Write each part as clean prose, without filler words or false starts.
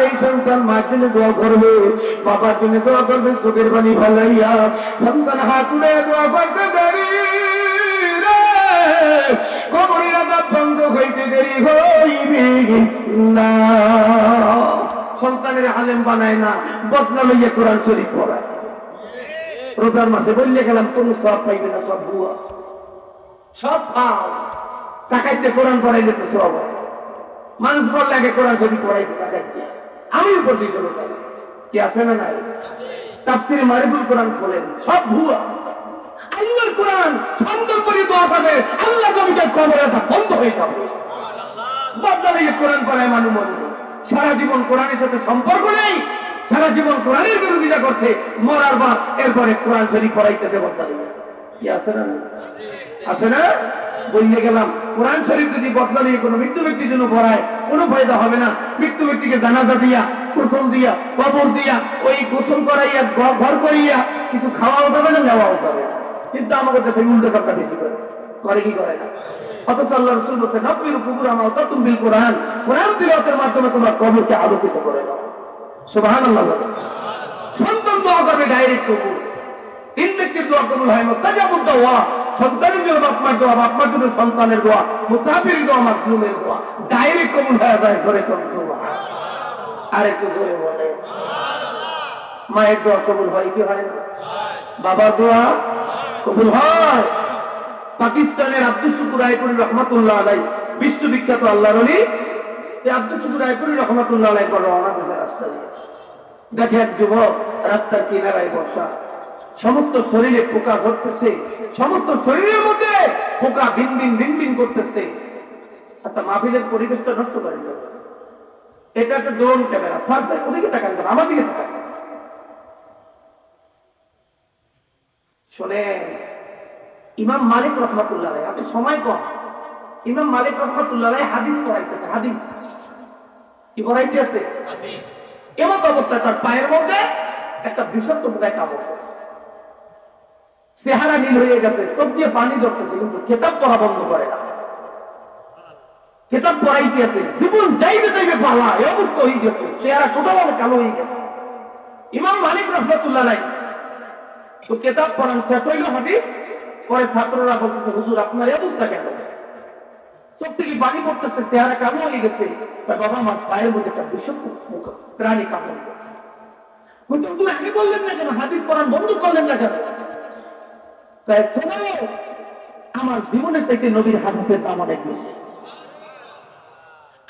এই সন্তান মার জন্য দোয়া করবে, বাবার জন্য দোয়া করবে, চোখের পানি ফেলাইয়া সন্তান হাত তুলে দোয়া করতে দেরি কবরের আযাব বন্ধ হইতে দেরি হইবে না। সন্তানের আলেম বানায় না, বদলা লইয়া কোরআন শরীফ পড়ায়। রোজার মাসে বললে গেলাম কোন সব পাইবে না, সব বুয়া, সব ফাও। টাকাইতে কোরআন পড়াইলে তো সব হয়। মানুষ বললে আগে কোরআন শরীফ পড়াইতে টাকাইতে। আমি পড়ছি ষোলো টাকা কি আছে না নাই? তাফসিরে মারিফুল কোরআন খোলেন, সব ভুয়া। আল্লাহর কোরআন সন্তান করে দোয়া করবে, আল্লাহ নবীকে কবরে আযাব বন্ধ হয়ে যাবে। বদলা লইয়া কোরআন পড়ায় মানুষ মনে, সারা জীবন কোরআনের সাথে সম্পর্ক নেই, সারা জীবন কোরআনের বিরোধিতা করছে, মরার পর এরপরে কোরআন শরীফ পড়াইতেছে বদলা লইয়া। কি আছে না? আছে না? বললে গেলাম কোরআন শরীফ যদি বদলা নিয়ে কোনো মৃত্যু ব্যক্তির জন্য পড়ায় কোনো ফায়দা হবে না। মৃত্যু ব্যক্তিকে জানাজা দিয়া, গোসল দিয়া, কবর দিয়া, ওই গোসল করাইয়া, ঘর করিয়া কিছু খাওয়াও যাবে না, নেওয়াও যাবে না। কিন্তু আমাদের দেশে উল্টো কথা বেশি করে, করে কি করে না? অথচ আল্লাহ রাসূল বলেছেন নব্বির কুবুর আমা তাতুম বিল কোরআন, কোরআন তিলাওয়াতের মাধ্যমে তোমরা কবরকে আলোকিত করে দাও। সুবহানাল্লাহ। সন্তান দোয়া করবে ডাইরেক্ট কবুল। তিন ব্যক্তির দোয়া কবুল হয়, মুস্তাজাবুদ দোয়া, সন্তানের জন্য বাপ মার দোয়া, বাপ মার জন্য সন্তানের দোয়া, মুসাফিরের দোয়া, মাজলুমের দোয়া ডাইরেক্ট কবুল হয়ে যায়। ধরে কোন সুবহানাল্লাহ। আর একটু জোরে বলে মায়ের দোয়া কবুল হয় কি হয় না? বাবার দোয়া কবুল হয়। পাকিস্তানের আব্দুল শুকুর রায়পুরি রহমাতুল্লাহ আলাইহি, বিশ্ববিখ্যাত আল্লাহর ওলি, আব্দুল শুকুর রায়পুরি রহমাতুল্লাহ আলাইহি পর রওনা দিয়েছে রাস্তা দিয়ে। দেখে এক যুবক রাস্তার কিনারায় বসা, সমস্ত শরীরে পোকা ধরতেছে, সমস্ত শরীরের মধ্যে পোকা ভিন ভিন ভিন ভিন করতেছে। আচ্ছা, মাহফিলের পরিবেশটা নষ্ট করে দিল। এটা একটা ড্রোন ক্যামেরা, স্যার স্যার ওদিকে তাকান, আমার দিকে তাকান। শোনে, ইমাম মালিক রহমাতুল্লাহ আলাইহি, আপনি সময় কম, ইমাম মালিক রহমাতুল্লাহ আলাইহি হাদিস পড়াইতেছে। হাদিস কি পড়াইতেছে? হাদিস। এমন অবস্থায় তার পায়ের মধ্যে একটা বিষাক্ত পোকায় কামড় দিয়েছে, চেহারা নীল হয়ে গেছে, চোখ দিয়ে পানি ঝরতেছে, কিন্তু কিতাব পড়া বন্ধ করে না। কিতাব পড়াইতেছে, জীবন যাইবে যাইবে পালা, এই অবস্থা হয়ে গেছে, চেহারা টোটাল কালো হয়ে গেছে। ইমাম মালিক রহমাতুল্লাহ আলাইহি তো কিতাব পড়ান শেষ হইল, হাদিস পরে ছাত্ররা বলতেছে হুজুর আপনার এই অবস্থা কেন? চোখ থেকে পানি পড়তেছে, চেহারা কালো হয়ে গেছে। বাবা আমার পায়ের মধ্যে একটা বিষাক্ত প্রাণী কামড় গেছে। হুজুর আগে বললেন না কেন? হাদিস পড়ান বন্ধ করলেন না কেন? শোনো, আমার জীবনের চাইতে নবীর হাদিসের দাম অনেক বেশি।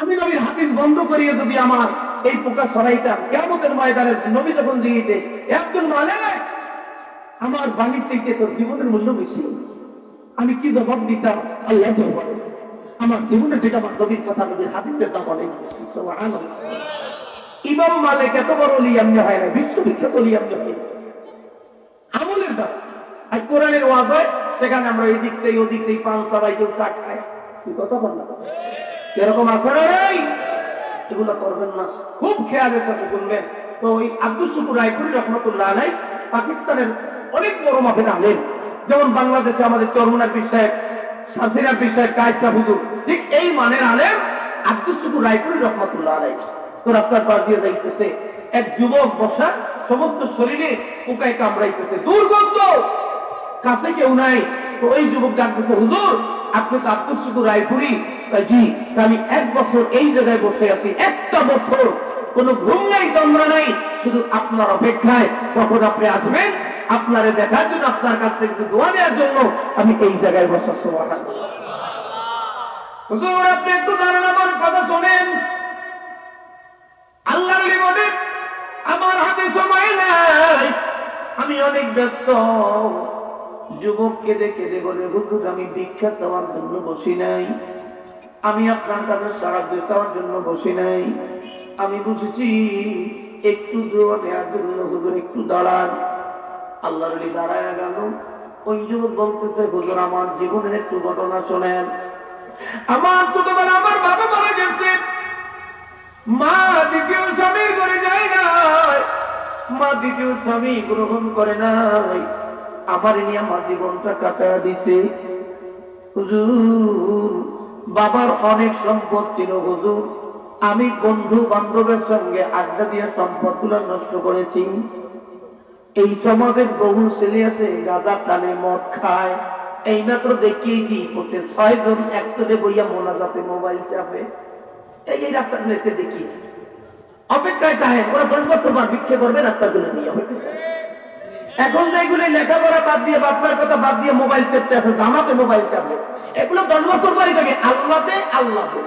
আমি নবীর হাদিস বন্ধ করিয়ে যদি আমার এই পোকা সরাইতাম, কিয়ামতের ময়দানে নবী যখন জিতে আব্দুল মালিক আমার বাণীর চাইতে তোর জীবনের মূল্য বেশি, আমি কি জবাব দিতাম? আল্লাহ বলে আমার জীবনে যেটা আমার নবীর কথা, নবীর হাদিসের দাম অনেক বেশি। সুবহানাল্লাহ। ইমাম মালিক এত বড় ওলি এমনি হয় না, বিশ্ববিখ্যাত ওলি এমনি হয় আমলের দ্বারা। আর কোরআনের ওয়াজ হয়, সেখানে আমরা এদিক সেই ওদিক সেই পান সবাই কেউ চা খায়, কি কথা বল না? এরকম আছে না? এগুলো করবেন না, খুব খেয়ালের সাথে শুনবেন। তো ওই আব্দুল শুকুর রায়পুরি রহমাতুল্লাহ আলাইহি পাকিস্তানের অনেক বড় মাপের আলেম, যেমন বাংলাদেশে আমাদের চরমনার পীর সাহেব, শাসিনা পীর সাহেব, কায়সা হুজুর, ঠিক এই মানের আলেম আব্দুল শুকুর রায়পুরি রহমাতুল্লাহ আলাইহি। তো রাস্তার পাশ দিয়ে যাইতেছে, এক যুবক বসা, সমস্ত শরীরে পোকায় কামড়াইতেছে, দুর্গন্ধ, কাছে কেউ নাই। তো ওই যুবক ডাকতেছে হুজুর আপনি তো আব্দুল শুকুর রায়পুরি? জি। আমি 1 বছর এই জায়গায় বসে আছি, একটা বছর কোনো ঘুম নাই, তন্দ্রা নাই, শুধু আপনার অপেক্ষায় কখন আপনি আসবেন, আপনারে দেখার জন্য, আপনার কাছ থেকে দোয়া নেওয়ার জন্য আমি এই জায়গায় বসা। সুবহানাল্লাহ। হুজুর আপনি একটু দাঁড়ান, আমার কথা শোনেন। আল্লাহর ওলি বলে আমার হাতে সময় নাই, আমি অনেক ব্যস্ত। যুবক কেঁদে কেঁদে বলে হুজুর আমি ভিক্ষা চাওয়ার জন্য বসি নাই, আমি আপনার কাছে সাহায্য চাওয়ার জন্য বসি নাই, আমি বুঝেছি একটু দোয়া নেওয়ার জন্য। হুজুর একটু দাঁড়ান। আল্লাহর ওলি দাঁড়ায় গেল। ওই যুবক বলতেছে হুজুর আমার জীবনের একটু ঘটনা শোনেন। আমার ছোটবেলা আমার বাবা মারা গেছে, মা দ্বিতীয় স্বামীর ঘরে যায় নাই, মা দ্বিতীয় স্বামী গ্রহণ করে নাই, আমার নিয়ে মা জীবনটা কাটায়া দিছে। হুজুর বাবার অনেক সম্পদ ছিল হুজুর, আমি বন্ধু বান্ধবের সঙ্গে আড্ডা দিয়ে সম্পদগুলো নষ্ট করেছি। এই সমাজের বহু ছেলে আছে গাঁজা টানে, মদ খায়। এই মাত্র দেখিয়েছি প্রতি 6 জন একসাথে বইয়া মোনাজাতে মোবাইল চাপে। এই রাস্তাগুলোতে দেখিয়েছি। অপেক্ষায় থাকেন, ওরা 10 বছর পর ভিক্ষে করবে রাস্তাগুলো নিয়ে। এখন যেগুলো লেখাপড়া বাদ দিয়ে, বাপমার কথা বাদ দিয়ে মোবাইল চেপতে আছে, জামাতে মোবাইল চাপে, এগুলো 10 বছর পরই থাকে আল্লাহতে আল্লাহতে।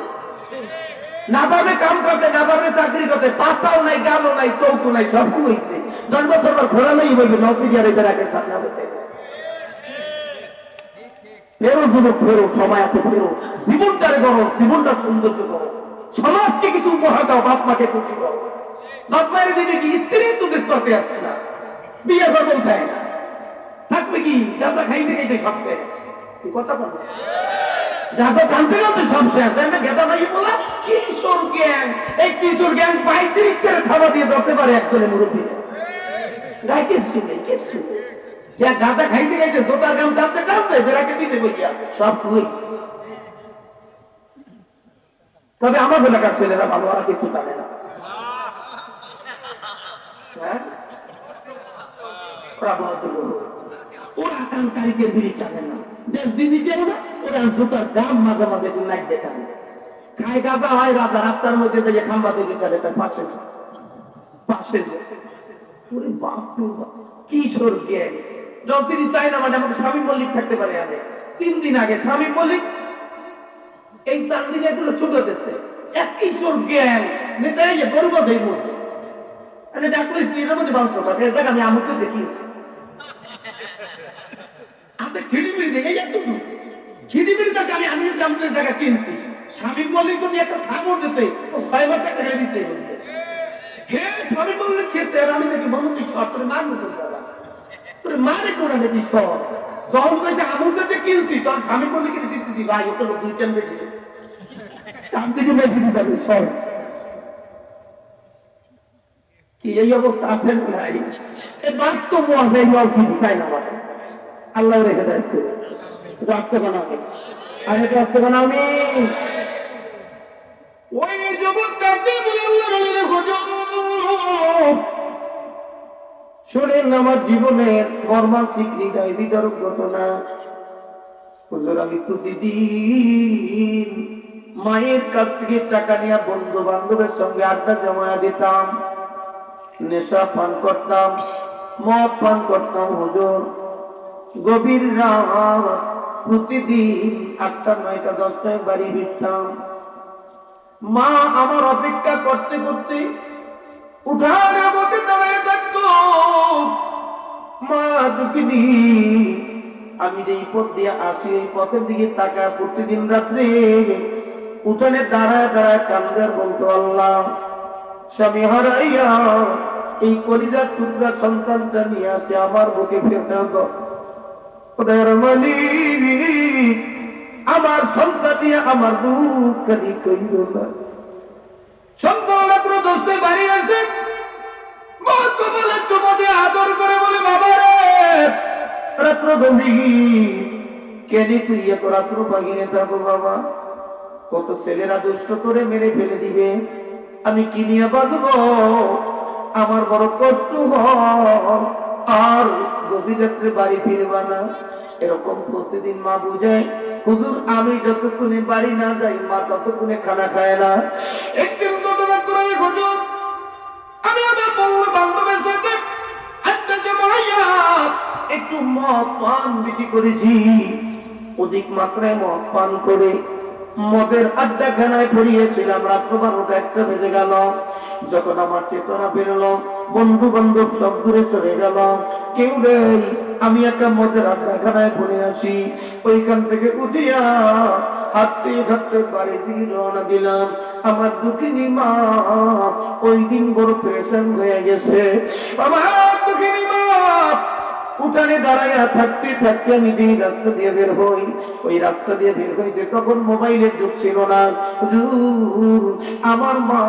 না পারবে কাম করতে, না পারবে চাকরি করতে, পাশাও নাই, গালও নাই, চৌকো নাই, সব হয়েছে। 10 বছর পর ঘোরালেই বলবে নসিবিয়ার এদের আগে সামনে হবে। ফেরো যুবক, ফেরো, সময় আছে, ফেরো। জীবনটারে করো, জীবনটা সৌন্দর্য করো, সমাজকে কিছু উপহার দাও, বাপ মাকে খুশি করো। বাপ মায়ের দিকে কি স্ত্রীর তো দেখতে আসে না, বিয়ে করবেও চায় না, থাকবে কি গাঁজা খাইতে খাইতে সব শেষ। কথা বলবো গাঁজা টানতে টানতে সব শেষ। গেঁদা ভাই বলা কিশোর গ্যাং, এই কিশোর গ্যাং 35 ছেড়ে থাবা দিয়ে ধরতে পারে একজনের মুরব্বী গায়ে কিচ্ছু নেই, কিচ্ছু নেই। গাঁজা খাইতে খাইতে জোতার গান টানতে টানতে বেড়াকে পিছিয়ে বইয়া সব হয়েছে। তবে আমার এলাকার ছেলেরা ভালো, ওরা কিছু টানে না। ওরা কানকারীকে বিড়ি টানে না, ডিজিটাল না, ওরা জোতার দাম মাঝে মাঝে নাক দেখানে। খায় গাঁজা হয় রাজা, রাস্তার মধ্যে যে খাম্বা দিকে টানে, তার পাশে পাশে কিশোর গ্যাং। রচিনি চাই না মানে আমাকে স্বামী মল্লিক থাকতে পারে। আগে 3 দিন আগে স্বামী মল্লিক এই 4 দিনে এগুলো শুরু হতেছে। এক কিশোর গ্যাং নেতাই যে গরু বাঁধাই মধ্যে ডাক্তার এর মধ্যে বাংশ থাকে। আমি আমাকে দেখিয়েছি হাতে খিড়িমিড়ি দেখে এতটুকু খিড়িমিড়ি তাকে আমি আমির ইসলামের জায়গা কিনছি। স্বামী মল্লিক যদি একটা থামর দিতে ও 6 মাস একটা খেলে দিচ্ছে। হে স্বামী মল্লিক খেয়েছে আর আমি দেখি বন্ধু তুই সব করে মার মতো তোর মারে কোনা দেখি সব সব কইছে আমুলতে কিনছি। তোর স্বামী মল্লিক দিতেছি ভাই, ওকে 2 বেশি গেছে, তার থেকে বেশি যাবে সব। কি এই অবস্থা আছে নাই? এই বাস্তব আছে, এই নলসিটি চাই না মানে আল্লাহ রেখে দেয়। রাস্তা বানাবে আর এটা রাস্তা বানাবি। ওই যুবকটাকে বলে আল্লাহ শোনেন, আমার জীবনের মর্মান্তিক হৃদয় বিদারক ঘটনা। আমি প্রতিদিন মায়ের কাছ থেকে টাকা নিয়ে বন্ধু বান্ধবের সঙ্গে আড্ডা জমায়া দিতাম, নেশা পান করতাম, মদ পান করতাম। হুজুর গভীর রাত প্রতিদিন 8টা 9টা 10টায় বাড়ি ফিরতাম। মা আমার অপেক্ষা করতে করতে উঠানের মধ্যে দাঁড়িয়ে থাকতো। মা দুঃখিনী, আমি যে পথ দিয়ে আসি এই পথের দিকে তাকা প্রতিদিন রাত্রে উঠানে দাঁড়ায় দাঁড়ায় কান্দার বলতো, আল্লাহ স্বামী হারাইয়া এই কলিজার টুকরা সন্তানটা নিয়ে আসে আমার বুকে ফেরত দাও। খোদার মালিক, আমার সন্তান নিয়ে আমার দুঃখ খালি কইল না। সন্তান মাত্র 10টায় বাড়ি আসে, মা কপালে চুমো দিয়ে আদর করে বলে, বাবা রে রাত্র গভীর কেনি তুই এত রাত্র বাগিয়ে থাকো বাবা, কত ছেলেরা দুষ্ট করে মেরে ফেলে দিবে, আমি কি নিয়ে বাঁচবো, আমার বড় কষ্ট হয়, আর গভীর রাত্রে বাড়ি ফিরবা না। এরকম প্রতিদিন মা বুঝায়। হুজুর আমি যতক্ষণে বাড়ি না যাই মা ততক্ষণে খানা খায় না। একদিন ঘটনা করে হুজুর আমি আমার বন্ধু বান্ধবের সাথে আড্ডা জমাইয়া একটু মদ পান বেশি করেছি। অধিক মাত্রায় মদ পান করে মদের আড্ডাখানায় পড়িয়েছিলাম। রাত্র 12টা 1টা বেজে গেল। যখন আমার চেতনা বেরোলো, বন্ধু বান্ধব সব দূরে সরে গেল, কেউ নেই। আমি একটা মদের আড্ডাখানায় পড়ে আসি। ওইখান থেকে উঠিয়া হাঁটতে হাঁটতে বাড়ির দিকে রওনা দিলাম। আমার দুঃখিনী মা ওই দিন বড় পেরেশান হয়ে গেছে। আমার দুঃখিনী মা উঠানে দাঁড়াইয়া থাকতে থাকতে আমি যেই রাস্তা দিয়ে বের হই, ওই রাস্তা দিয়ে বের হয়েছে, তখন মোবাইলের যুগ ছিল না। হুজুর, আমার মা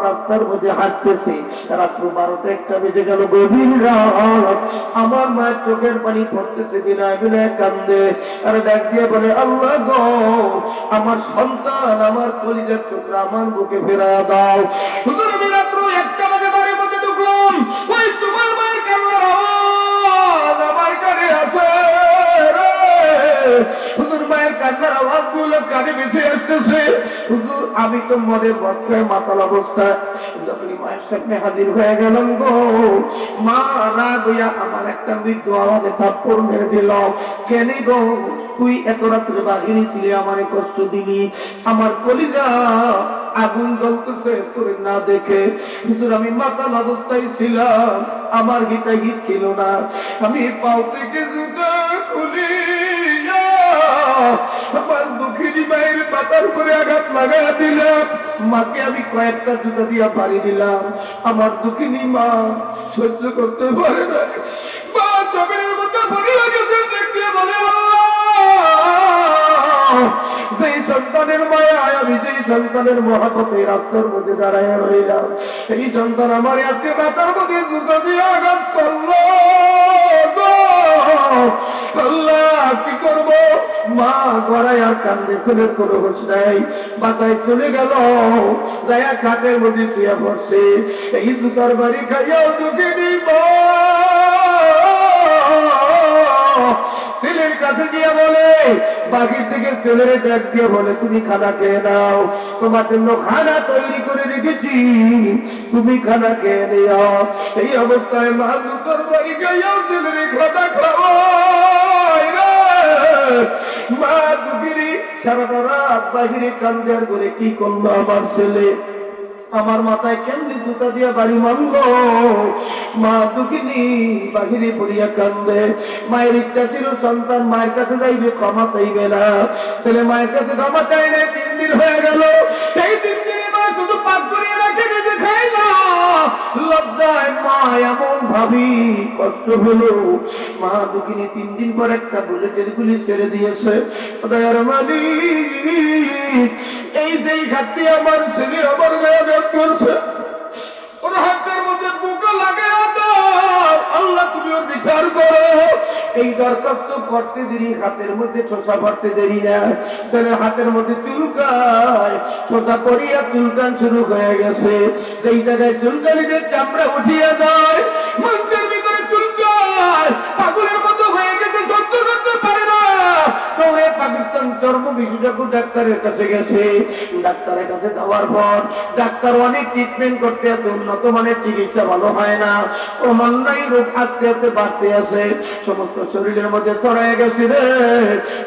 রাস্তার মধ্যে হাঁটতেছে, রাত্র 12টা 1টা বেজে গেল, গভীর রাত। আমার মা চোখের পানি পড়তেছে, বিনায় বিনায় কান্দে, আর ডাক দিয়ে বলে, আল্লাহ গো, আমার সন্তান, আমার কলিজার টুকরা আমার বুকে ফেরা দাও। হুজুর, আমি রাত্র 1টা বাজে বাড়ির মধ্যে ঢুকলাম, ওই তোমার মায়ের কান্নার আওয়াজ আমার কানে আসে রে। হুজুর, মায়ের কান্নার আওয়াজ গুলো কানে ভেসে আসতেছে। হুজুর, আমি তো মনে বচ্চায় মাতাল অবস্থা, যখনই মায়ের সামনে হাজির হয়ে গেলাম গো, মা রাগ হইয়া আমার একটা মৃত্যু আওয়াজে থাপ্পড় মেরে দিল। কেন গো, তুই এত রাত্রে বাহিনী ছিলি, আমারে কষ্ট দিলি, আমার কলিজা আগুন জ্বলতেছে তোর না দেখে। হুজুর, আমি মাতাল অবস্থায় ছিলাম, আমার গীতা গীত ছিল না, আমি পাও থেকে জুতা খুলি আমার দুঃখিনী মায়ের মাথার উপরে আঘাত লাগাই দিলাম। মাকে আমি কয়েকটা জুতা দিয়া পাড়ি দিলাম, আমার দুঃখিনী মা সহ্য করতে পারে না। মা জমির মধ্যে পড়ে গেছে, দেখতে বলে, যেই সন্তানের মায়ায় আমি যেই সন্তানের মহাপথে রাস্তার মধ্যে দাঁড়ায় রইলাম, এই সন্তান আমার আজকে মাথার মধ্যে জুতা দিয়ে আঘাত করলো। আল্লাহ, কি করব? মা গড়ায় আর কান্দে, ছেলের কোনো হোশ নাই, বাসায় চলে গেল, যায়া খাটের মধ্যে শুয়ে পড়ছে। এই জুতার বাড়ি খাইয়াও দুঃখিনী মা ছেলের কাছে গিয়ে বলে, বাকি থেকে ছেলের ডাক দিয়ে বলে, তুমি খানা খেয়ে নাও, তোমার জন্য খানা তৈরি করে রেখেছি, তুমি খানা খেয়ে নিও। এই অবস্থায় মা জুতার বাড়ি খাইয়াও ছেলের খানা খাওয়ায় রে। মা দুঃখিনী সারাটা রাত বাহিরে কান্দার করে, কি করলো আমার ছেলে, আমার মাথায় কেমনি জুতা দিয়া বাড়ি মারলো। মা দুঃখিনী বাহিরে পড়িয়া কান্দে। মায়ের ইচ্ছা ছিল সন্তান মায়ের কাছে যাইবে, ক্ষমা চাইবে না। ছেলে মায়ের কাছে ক্ষমা চাই না, 3 দিন হয়ে গেল। এই 3 দিনে মা শুধু পাক করিয়ে রাখে, নিজে খাই না। লজ্জায় মা এমন ভাবি কষ্ট হলো। মা দুঃখিনী 3 দিন পর একটা বুলেটের গুলি ছেড়ে দিয়েছে। দয়ার মালিক, এই যেই ঘাটতি আমার ছেলে আমার গায়ে করছে, ওর হাতের মধ্যে বুকে লাগে, আল্লাহ তুমি ওর বিচার করো। এই দরখাস্ত করতে দেরি, হাতের মধ্যে ঠোসা পড়তে দেরি না। ছেলে হাতের মধ্যে চুলকায়, ঠোসা পড়িয়া চুলকান শুরু হয়ে গেছে। সেই জায়গায় চুলকানিতে চামড়া উঠিয়া যায়, মানুষের ভিতরে চুলকায়, পাগলের মতো হয়ে গেছে, সহ্য করতে পারে না। পাকিস্তান চর্ম বিশেষজ্ঞ ডাক্তারের কাছে গেছে। ডাক্তারের কাছে যাওয়ার পর ডাক্তার অনেক ট্রিটমেন্ট করতে আছে, উন্নত মানের চিকিৎসা ভালো হয় না, ক্রমান্বয়ে রোগ আস্তে আস্তে বাড়তে আছে, সমস্ত শরীরের মধ্যে ছড়ায় গেছে রে।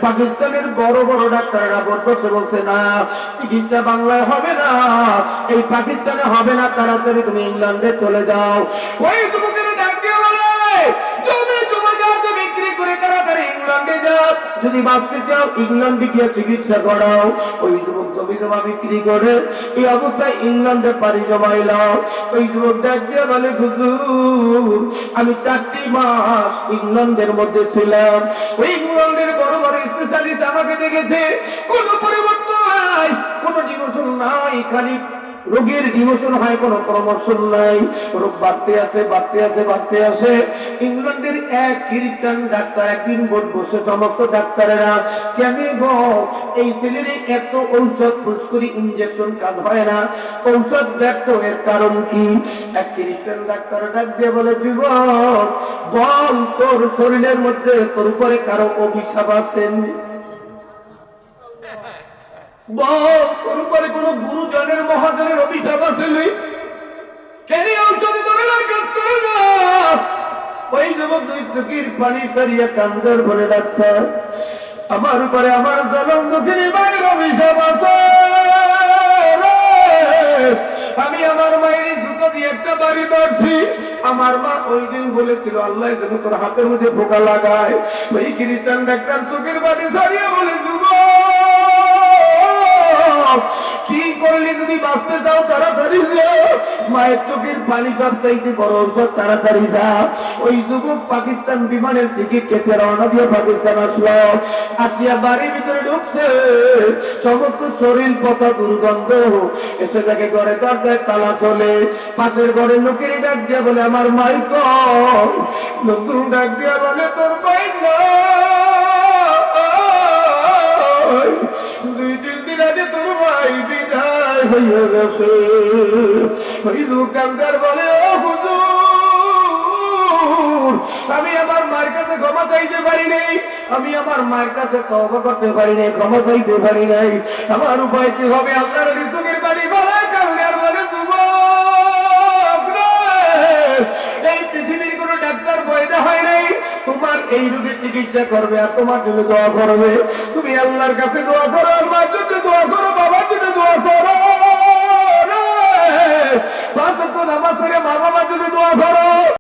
পাকিস্তানের বড় বড় ডাক্তাররা বসে বলছে, না চিকিৎসা বাংলায় হবে না, এই পাকিস্তানে হবে না, তাড়াতাড়ি তুমি ইংল্যান্ডে চলে যাও। ওই যুবকের ডাক দিয়ে বলে, জমি জমা যা বিক্রি করে তাড়াতাড়ি ইংল্যান্ডে যাও, যদি বাঁচতে চাও ইংল্যান্ডে গিয়ে চিকিৎসা করাও। ওই যুবক জমি জমা বিক্রি করে এই অবস্থায় ইংল্যান্ডে পাড়ি জমাইলাম। ওই যুবক ডাক দিয়ে বলে, হুজুর, আমি 4টি মাস ইংল্যান্ডের মধ্যে ছিলাম, ওই ইংল্যান্ডের বড় বড় স্পেশালিস্ট আমাকে দেখেছে, কোনো পরিবর্তন নাই, কোনো ডিমোশন নাই, খালি রোগীর ইমোশন হয়, কোনো প্রমোশন নাই, রোগ বাড়তে আসে বাড়তে আসে বাড়তে আসে। ইংল্যান্ডের এক খ্রিস্টান ডাক্তার একদিন বসে সমস্ত ডাক্তারেরা, কেন গো এই ছেলের এত ঔষধ পুষ্করি ইঞ্জেকশন কাজ হয় না, ঔষধ ব্যর্থ, এর কারণ কি? এক খ্রিস্টান ডাক্তার ডাক দিয়ে বলে, যুবক বল, তোর শরীরের মধ্যে তোর উপরে কারো অভিশাপ আছেন? বল, তোর উপরে কোন গুরুজনের মহাজনের অভিশাপ আছে? কেন ঔষধে ধরে কাজ করে না? ওই যুবক 2 চোখের পানি সারিয়া কান্দার বলে, ডাক্তার, আমার উপরে আমার জনম দুঃখিনী মায়ের অভিশাপ আছে। আমি আমার মায়ের জুতো দিয়ে একটা বাড়ি মারছি। আমার মা ওই দিন বলেছিল, আল্লাহ যেন তোর হাতের মধ্যে পোকা লাগায়। ওই খ্রিস্টান ডাক্তার চোখের পানি সারিয়া বলে, যুবক কি করলে যদি বাঁচতে চাও তাড়াতাড়ি যাও, মায়ের চোখের পানি সব চাইতে বড় ঔষধ, তাড়াতাড়ি যাও। ওই যুবক পাকিস্তান বিমানের টিকিট কেটে রওনা দিয়ে পাকিস্তান আসলো। আসিয়া বাড়ির ভিতরে ঢুকছে, সমস্ত শরীর পচা দুর্গন্ধ। এসে দেখে ঘরে দরজায় তালা চলে। পাশের ঘরের লোকের ডাক দিয়া বলে আমার মাই কই? নতুন ডাক দিয়া বলে তোর মাই কই? 2-3 দিন আগে তোর ভাই বিদায় হইয়া গেছে। ওই দোকানদার বলে ও হুজুর, আমি আমার মায়ের কাছে ক্ষমা চাইতে পারি নাই, আমি আমার মায়ের কাছে তওবা করতে পারি নাই, ক্ষমা চাইতে পারি নাই। আমার উপায় কি হবে? আল্লাহর রিজুকের বাড়ি বলে কাউনের বলে যুবক রে, এই পৃথিবীর কোন ডাক্তার পয়দা হয় নাই, তোমার এই রোগের চিকিৎসা করবে আর তোমার জন্য দোয়া করবে। তুমি আল্লাহর কাছে দোয়া করো, আর মার জন্য দোয়া করো, বাবার জন্য দোয়া করো, 5 ওয়াক্ত নামাজ পড়ে মা বাবার জন্য দোয়া করো।